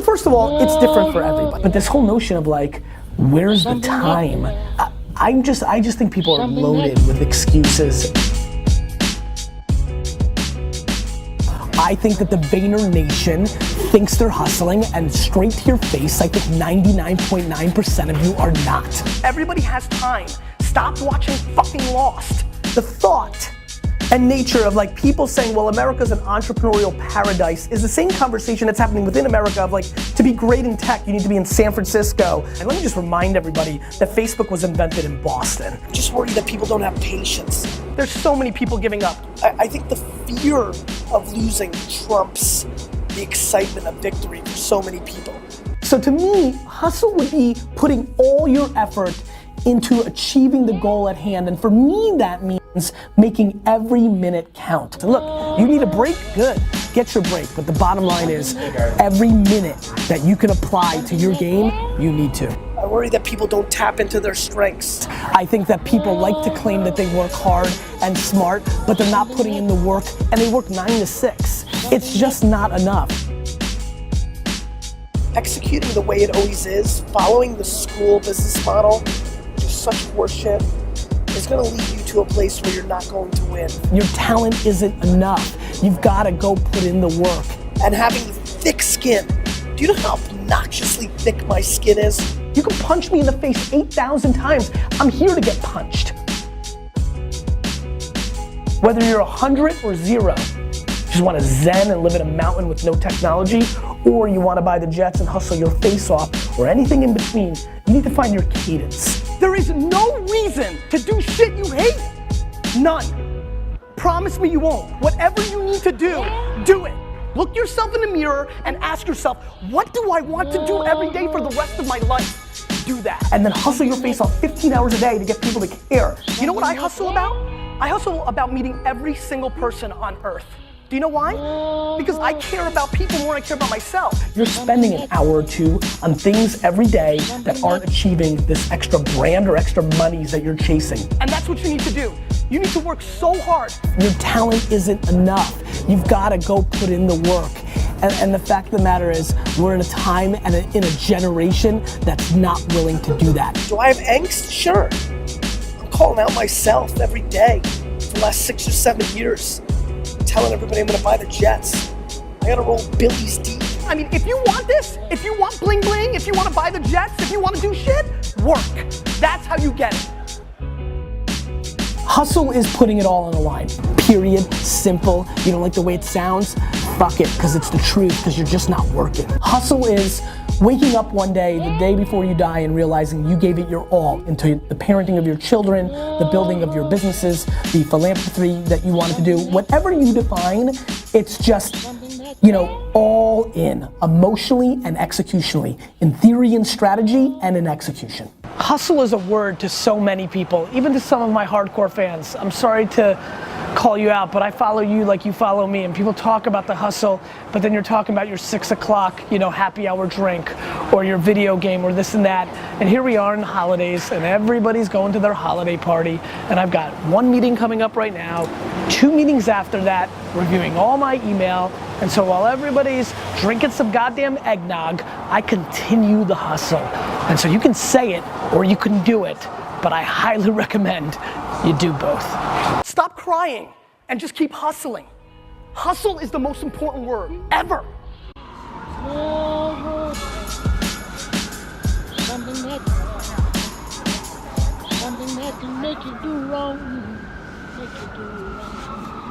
first of all, it's different for everybody. But this whole notion of like, where's the time? I just think people are loaded with excuses. I think that the Vayner Nation thinks they're hustling, and straight to your face, I think 99.9% of you are not. Everybody has time. Stop watching fucking Lost. The thought and nature of like people saying, well, America's an entrepreneurial paradise is the same conversation that's happening within America of like, to be great in tech, you need to be in San Francisco. And let me just remind everybody that Facebook was invented in Boston. Just worried that people don't have patience. There's so many people giving up. I think the fear of losing trumps the excitement of victory for so many people. So to me, hustle would be putting all your effort into achieving the goal at hand. And for me, that means making every minute count. So look, you need a break? Good, get your break. But the bottom line is, every minute that you can apply to your game, you need to. I worry that people don't tap into their strengths. I think that people like to claim that they work hard and smart, but they're not putting in the work, and they work 9 to 6. It's just not enough. Executing the way it always is, following the school business model, just such horseshit, is gonna lead you to a place where you're not going to win. Your talent isn't enough. You've gotta go put in the work. And having thick skin. Do you know how obnoxiously thick my skin is? You can punch me in the face 8,000 times. I'm here to get punched. Whether you're 100 or 0, you just wanna zen and live in a mountain with no technology, or you wanna buy the jets and hustle your face off, or anything in between, you need to find your cadence. There is no reason to do shit you hate. None. Promise me you won't. Whatever you need to do it. Look yourself in the mirror and ask yourself, what do I want to do every day for the rest of my life? Do that. And then hustle your face off 15 hours a day to get people to care. You know what I hustle about? I hustle about meeting every single person on earth. Do you know why? Because I care about people more than I care about myself. You're spending an hour or two on things every day that aren't achieving this extra brand or extra monies that you're chasing. And that's what you need to do. You need to work so hard. Your talent isn't enough. You've gotta go put in the work. And the fact of the matter is, we're in a time and in a generation that's not willing to do that. Do I have angst? Sure. I'm calling out myself every day for the last 6 or 7 years. Telling everybody I'm gonna buy the jets. I gotta roll Billy's deep. I mean, if you want this, if you want bling bling, if you wanna buy the jets, if you wanna do shit, work. That's how you get it. Hustle is putting it all on the line. Period. Simple. You don't like the way it sounds? Fuck it, because it's the truth, because you're just not working. Hustle is waking up one day, the day before you die, and realizing you gave it your all into the parenting of your children, the building of your businesses, the philanthropy that you wanted to do. Whatever you define, it's just, you know, all in, emotionally and executionally, in theory and strategy and in execution. Hustle is a word to so many people, even to some of my hardcore fans. I'm sorry to call you out, but I follow you like you follow me, and people talk about the hustle, but then you're talking about your 6 o'clock, you know, happy hour drink, or your video game, or this and that. And here we are in the holidays, and everybody's going to their holiday party, and I've got 1 meeting coming up right now, 2 meetings after that, reviewing all my email, and so while everybody's drinking some goddamn eggnog, I continue the hustle. And so you can say it, or you can do it, but I highly recommend you do both. Stop crying and just keep hustling. Hustle is the most important word ever. Something that can make you do wrong, make you do wrong.